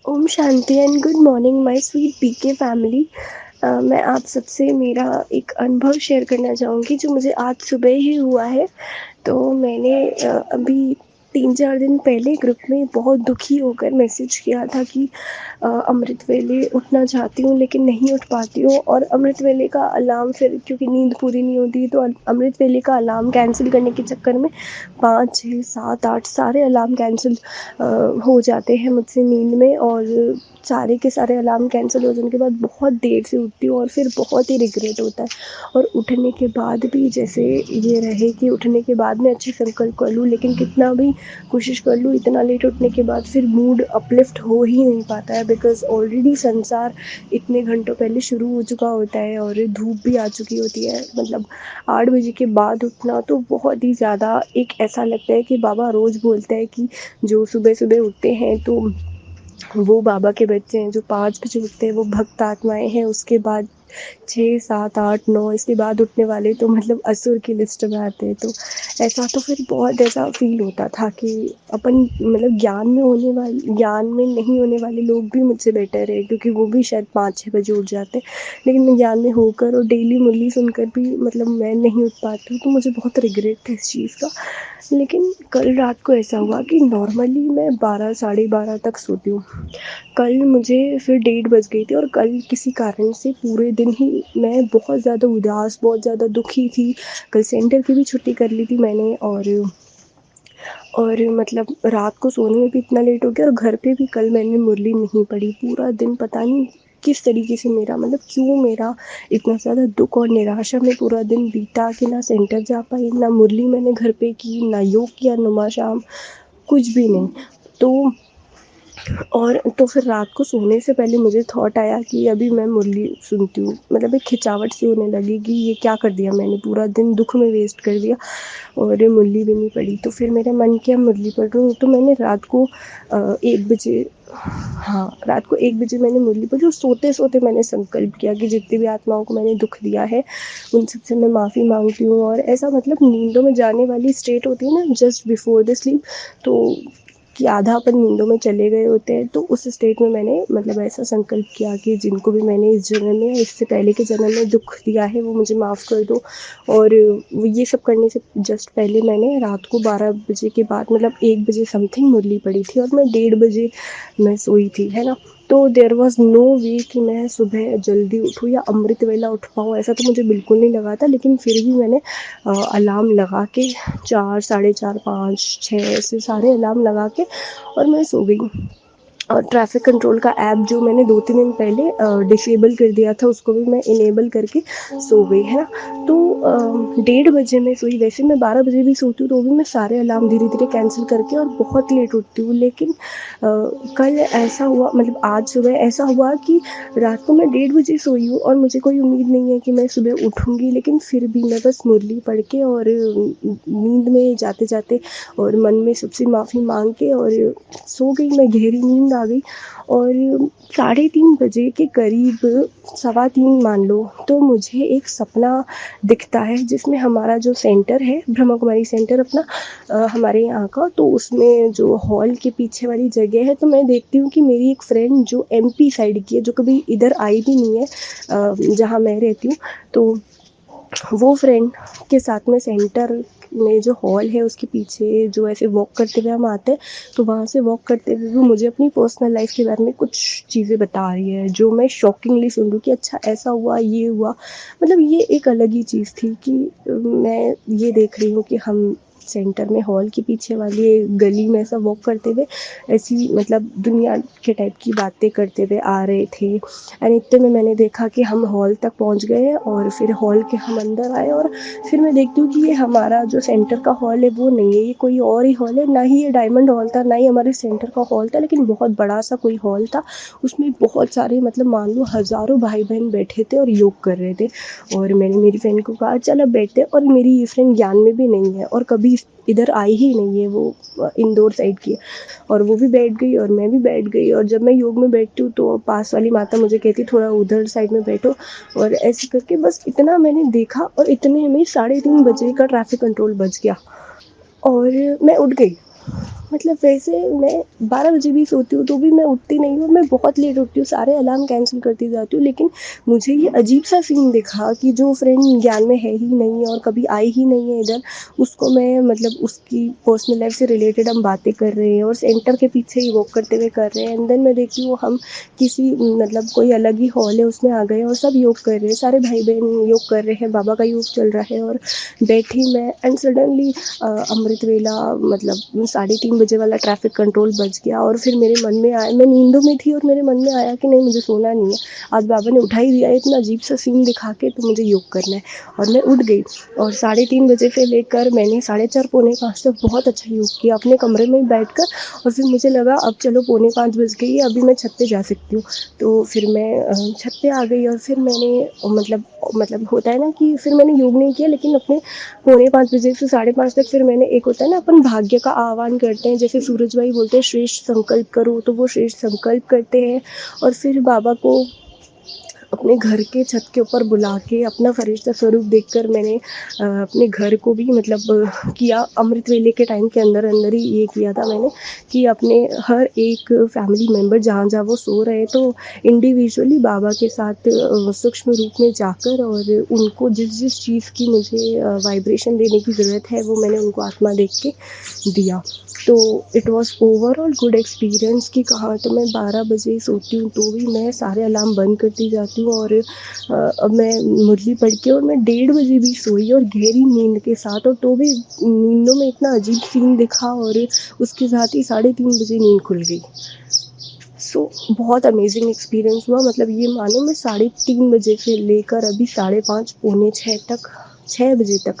ओम शांति and good morning my sweet PK family. मैं आप सबसे मेरा एक अनुभव शेयर करना चाहूँगी जो मुझे आज सुबह ही हुआ है। तो मैंने अभी 3-4 दिन पहले ग्रुप में बहुत दुखी होकर मैसेज किया था कि अमृत वेले उठना चाहती हूँ लेकिन नहीं उठ पाती हूँ, और अमृत वेले का अलार्म फिर क्योंकि नींद पूरी नहीं होती तो अमृत वेले का अलार्म कैंसिल करने के चक्कर में 5, 6, 7, 8 सारे अलार्म कैंसिल हो जाते हैं मुझसे नींद में, और सारे के सारे अलार्म कैंसिल हो जाने के बाद बहुत देर से उठती हूँ और फिर बहुत ही रिग्रेट होता है। और उठने के बाद भी जैसे ये रहे कि उठने के बाद मैं अच्छे संकल्प कर लूँ, लेकिन कितना भी कोशिश कर लूँ इतना लेट उठने के बाद फिर मूड अपलिफ्ट हो ही नहीं पाता है, बिकॉज़ ऑलरेडी संसार इतने घंटों पहले शुरू हो चुका होता है और धूप भी आ चुकी होती है। मतलब 8 बजे के बाद उठना तो बहुत ही ज़्यादा एक ऐसा लगता है कि बाबा रोज़ बोलते हैं कि जो सुबह-सुबह उठते हैं तो वो बाबा के बच्चे हैं, जो 5 बजे उठते हैं वो भक्त आत्माएँ हैं। उसके बाद 6, 7, 8, 9 इसके बाद उठने वाले तो मतलब असुर की लिस्ट में आते हैं। तो ऐसा तो फिर बहुत ऐसा फ़ील होता था कि अपन मतलब ज्ञान में नहीं होने वाले लोग भी मुझसे बेटर है, क्योंकि वो भी शायद 5-6 बजे उठ जाते हैं। लेकिन मैं ज्ञान में होकर और डेली मुरली सुनकर भी मतलब मैं नहीं उठ पाती हूँ, तो मुझे बहुत रिग्रेट था इस चीज़ का। लेकिन कल रात को ऐसा हुआ कि नॉर्मली मैं 12 साढ़े 12 तक सोती हूँ। कल मुझे फिर 1:30 बज गई थी और कल किसी कारण से पूरे दिन ही मैं बहुत ज़्यादा उदास, बहुत ज़्यादा दुखी थी। कल सेंटर की भी छुट्टी कर ली थी मैंने, और मतलब रात को सोने में भी इतना लेट हो गया और घर पे भी कल मैंने मुरली नहीं पढ़ी। पूरा दिन पता नहीं किस तरीके से मेरा मतलब क्यों मेरा इतना ज़्यादा दुःख और निराशा में पूरा दिन बीता कि ना सेंटर जा पाई, ना मुरली मैंने घर पे की, ना योग किया नुमा शाम, कुछ भी नहीं। तो और तो फिर रात को सोने से पहले मुझे थॉट आया कि अभी मैं मुरली सुनती हूँ। मतलब एक खिंचावट सी होने लगी कि ये क्या कर दिया मैंने, पूरा दिन दुःख में वेस्ट कर दिया और मुरली भी नहीं पढ़ी। तो फिर मेरा मन किया मुरली पढूँ, तो मैंने रात को 1 बजे, हाँ, रात को 1 बजे मैंने मुरली पढ़ी और सोते-सोते मैंने संकल्प किया कि जितनी भी आत्माओं को मैंने दुःख दिया है, उन सब से मैं माफ़ी माँगती हूँ। और ऐसा मतलब नींदों में जाने वाली स्टेट होती है ना जस्ट बिफोर द स्लीप, तो कि आधा अपन नींदों में चले गए होते हैं, तो उस स्टेट में मैंने मतलब ऐसा संकल्प किया कि जिनको भी मैंने इस जन्म में या इससे पहले के जन्म में दुःख दिया है वो मुझे माफ़ कर दो। और ये सब करने से जस्ट पहले मैंने रात को 12 बजे के बाद मतलब 1 बजे समथिंग मुरली पढ़ी थी और मैं 1:30 बजे मैं सोई थी, है ना? तो देयर वाज़ नो वे कि मैं सुबह जल्दी उठूँ या अमृत वेला उठ पाऊँ, ऐसा तो मुझे बिल्कुल नहीं लगा था। लेकिन फिर भी मैंने अलार्म लगा के 4, साढ़े 4, 5, 6 ऐसे सारे अलार्म लगा के और मैं सो गई। और ट्रैफ़िक कंट्रोल का ऐप जो मैंने 2-3 दिन पहले डिसेबल कर दिया था, उसको भी मैं इनेबल करके सो गई, है ना? तो 1:30 बजे मैं सोई। वैसे मैं 12 बजे भी सोती हूँ तो भी मैं सारे अलार्म धीरे-धीरे कैंसल करके और बहुत लेट उठती हूँ। लेकिन कल ऐसा हुआ, मतलब आज सुबह ऐसा हुआ कि रात को मैं 1:30 बजे सोई हूँ और मुझे कोई उम्मीद नहीं है कि मैं सुबह उठूँगी, लेकिन फिर भी मैं बस मुरली पढ़ के और नींद में जाते-जाते और मन में सबसे माफ़ी माँग के और सो गई मैं, गहरी नींद आ गई। और 3:30 बजे के करीब, 3:15 मान लो, तो मुझे एक सपना दिखता है जिसमें हमारा जो सेंटर है ब्रह्मा कुमारी सेंटर अपना, हमारे यहाँ का, तो उसमें जो हॉल के पीछे वाली जगह है, तो मैं देखती हूँ कि मेरी एक फ्रेंड जो एमपी साइड की है, जो कभी इधर आई भी नहीं है जहाँ मैं रहती हूँ, तो वो फ्रेंड के साथ में सेंटर में जो हॉल है उसके पीछे जो ऐसे वॉक करते हुए हम आते हैं, तो वहाँ से वॉक करते हुए वो मुझे अपनी पर्सनल लाइफ के बारे में कुछ चीज़ें बता रही है जो मैं शॉकिंगली सुन रही हूँ कि अच्छा ऐसा हुआ, ये हुआ। मतलब ये एक अलग ही चीज़ थी कि मैं ये देख रही हूँ कि हम सेंटर में हॉल के पीछे वाली गली में ऐसा वॉक करते हुए ऐसी मतलब दुनिया के टाइप की बातें करते हुए आ रहे थे। एंड इतने में मैंने देखा कि हम हॉल तक पहुंच गए और फिर हॉल के हम अंदर आए, और फिर मैं देखती हूँ कि ये हमारा जो सेंटर का हॉल है वो नहीं है, ये कोई और ही हॉल है। ना ही ये डायमंड हॉल था, ना ही हमारे सेंटर का हॉल था, लेकिन बहुत बड़ा सा कोई हॉल था। उसमें बहुत सारे मतलब मान लो हज़ारों भाई बहन बैठे थे और योग कर रहे थे। और मैंने मेरी फ्रेंड को कहा चल अब बैठते हैं, और मेरी ये फ्रेंड ज्ञान में भी नहीं है और कभी इधर आई ही नहीं है, वो इंदौर साइड की है। और वो भी बैठ गई और मैं भी बैठ गई, और जब मैं योग में बैठती हूँ तो पास वाली माता मुझे कहती थोड़ा उधर साइड में बैठो, और ऐसे करके बस इतना मैंने देखा और इतने में 3:30 बजे का ट्रैफिक कंट्रोल बज गया और मैं उठ गई। मतलब वैसे मैं 12 बजे भी सोती हूँ तो भी मैं उठती नहीं हूँ, मैं बहुत लेट उठती हूँ, सारे अलार्म कैंसिल करती जाती हूँ। लेकिन मुझे ये अजीब सा सीन दिखा कि जो फ्रेंड ज्ञान में है ही नहीं और कभी आई ही नहीं है इधर, उसको मैं मतलब उसकी पर्सनल लाइफ से रिलेटेड हम बातें कर रहे हैं और सेंटर के पीछे ही वॉक करते हुए कर रहे हैं। एंड देन मैं देखती हूँ हम किसी मतलब कोई अलग ही हॉल है उसमें आ गए और सब योग कर रहे हैं, सारे भाई बहन योग कर रहे हैं, बाबा का योग चल रहा है और बैठी मैं। एंड सडनली अमृत वेला मतलब 3:30 बजे वाला ट्रैफिक कंट्रोल बज गया और फिर मेरे मन में आया, मैं नींदों में थी और मेरे मन में आया कि नहीं मुझे सोना नहीं है, आज बाबा ने उठा ही दिया है इतना अजीब सा सीन दिखा के, तो मुझे योग करना है। और मैं उठ गई और 3:30 बजे से लेकर मैंने 4:30 पौने 5 तक बहुत अच्छा योग किया अपने कमरे में बैठ कर। और फिर मुझे लगा अब चलो 4:45 बज गई है, अभी मैं छत पे जा सकती हूँ। तो फिर मैं छत पे आ गई और फिर मैंने मतलब होता है ना कि फिर मैंने योग नहीं किया, लेकिन अपने 4:45 से 5:30 तक फिर मैंने, एक होता है ना अपन भाग्य का आह्वान करते हैं, जैसे सूरज भाई बोलते हैं श्रेष्ठ संकल्प करो, तो वो श्रेष्ठ संकल्प करते हैं। और फिर बाबा को अपने घर के छत के ऊपर बुला के अपना फरिश्ता स्वरूप देखकर मैंने अपने घर को भी मतलब किया। अमृत वेले के टाइम के अंदर अंदर ही ये किया था मैंने कि अपने हर एक फैमिली मेम्बर जहाँ जहाँ वो सो रहे तो इंडिविजुअली बाबा के साथ सूक्ष्म रूप में जाकर और उनको जिस जिस चीज़ की मुझे वाइब्रेशन देने की ज़रूरत है वो मैंने उनको आत्मा देख के दिया। तो it was overall good experience कि कहाँ तो मैं 12 बजे सोती हूँ तो भी मैं सारे अलार्म बंद करती जाती हूँ और अब मैं मुरली पढ़ के और मैं 1:30 बजे भी सोई और गहरी नींद के साथ, और तो भी नींदों में इतना अजीब सीन दिखा और उसके साथ ही 3:30 बजे नींद खुल गई। बहुत अमेजिंग एक्सपीरियंस हुआ, मतलब ये मानो मैं 3:30 बजे से लेकर अभी 5:30 पौने 6 तक 6 बजे तक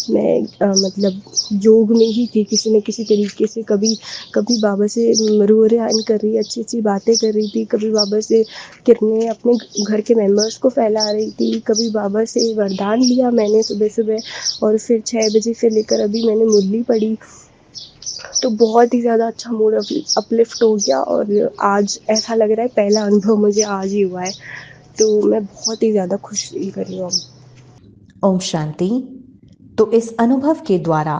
मैं मतलब योग में ही थी किसी न किसी तरीके से। कभी कभी बाबा से रोयान कर रही, अच्छी अच्छी बातें कर रही थी, कभी बाबा से किरणें अपने घर के मेंबर्स को फैला रही थी, कभी बाबा से वरदान लिया मैंने सुबह सुबह, और फिर 6 बजे से लेकर अभी मैंने मुरली पढ़ी। तो बहुत ही ज़्यादा अच्छा मूड अपलिफ्ट हो गया और आज ऐसा लग रहा है पहला अनुभव मुझे आज ही हुआ है, तो मैं बहुत ही ज़्यादा खुश फील कर रही हूँ। ओम शांति। तो इस अनुभव के द्वारा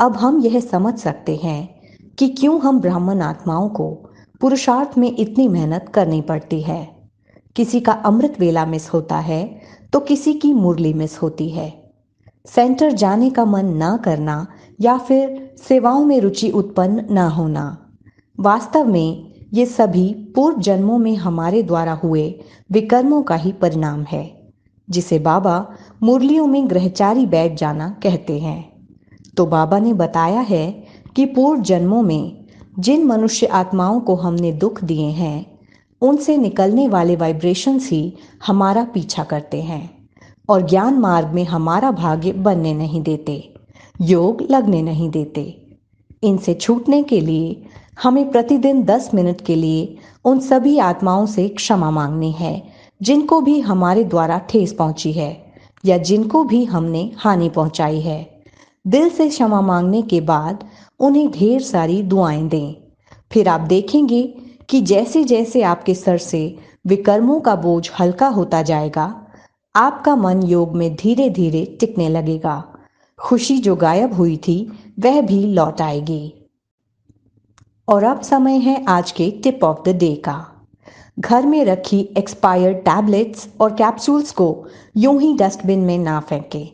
अब हम यह समझ सकते हैं कि क्यों हम ब्राह्मण आत्माओं को पुरुषार्थ में इतनी मेहनत करनी पड़ती है। किसी का अमृत वेला मिस होता है तो किसी की मुरली मिस होती है। सेंटर जाने का मन ना करना या फिर सेवाओं में रुचि उत्पन्न ना होना, वास्तव में ये सभी पूर्व जन्मों में हमारे द्वारा हुए विकर्मों का ही परिणाम है, जिसे बाबा मुरलियों में ग्रहचारी बैठ जाना कहते हैं। तो बाबा ने बताया है कि पूर्व जन्मों में जिन मनुष्य आत्माओं को हमने दुख दिए हैं उनसे निकलने वाले वाइब्रेशंस ही हमारा पीछा करते हैं और ज्ञान मार्ग में हमारा भाग्य बनने नहीं देते, योग लगने नहीं देते। इनसे छूटने के लिए हमें प्रतिदिन 10 मिनट के लिए उन सभी आत्माओं से क्षमा मांगनी है जिनको भी हमारे द्वारा ठेस पहुंची है या जिनको भी हमने हानि पहुंचाई है। दिल से क्षमा मांगने के बाद उन्हें ढेर सारी दुआएं दें। फिर आप देखेंगे कि जैसे जैसे आपके सर से विकर्मों का बोझ हल्का होता जाएगा, आपका मन योग में धीरे धीरे टिकने लगेगा। खुशी जो गायब हुई थी वह भी लौट आएगी। और अब समय है आज के टिप ऑफ द डे का। घर में रखी एक्सपायर्ड टैबलेट्स और कैप्सूल्स को यूं ही डस्टबिन में ना फेंकें।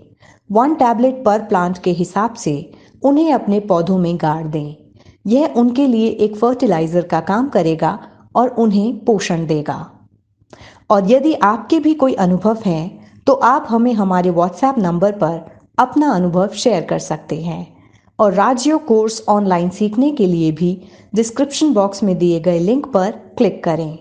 1 टैबलेट पर प्लांट के हिसाब से उन्हें अपने पौधों में गाड़ दें। यह उनके लिए एक फर्टिलाइजर का काम करेगा और उन्हें पोषण देगा। और यदि आपके भी कोई अनुभव हैं तो आप हमें हमारे व्हाट्सएप नंबर पर अपना अनुभव शेयर कर सकते हैं। और राजयोग कोर्स ऑनलाइन सीखने के लिए भी डिस्क्रिप्शन बॉक्स में दिए गए लिंक पर क्लिक करें।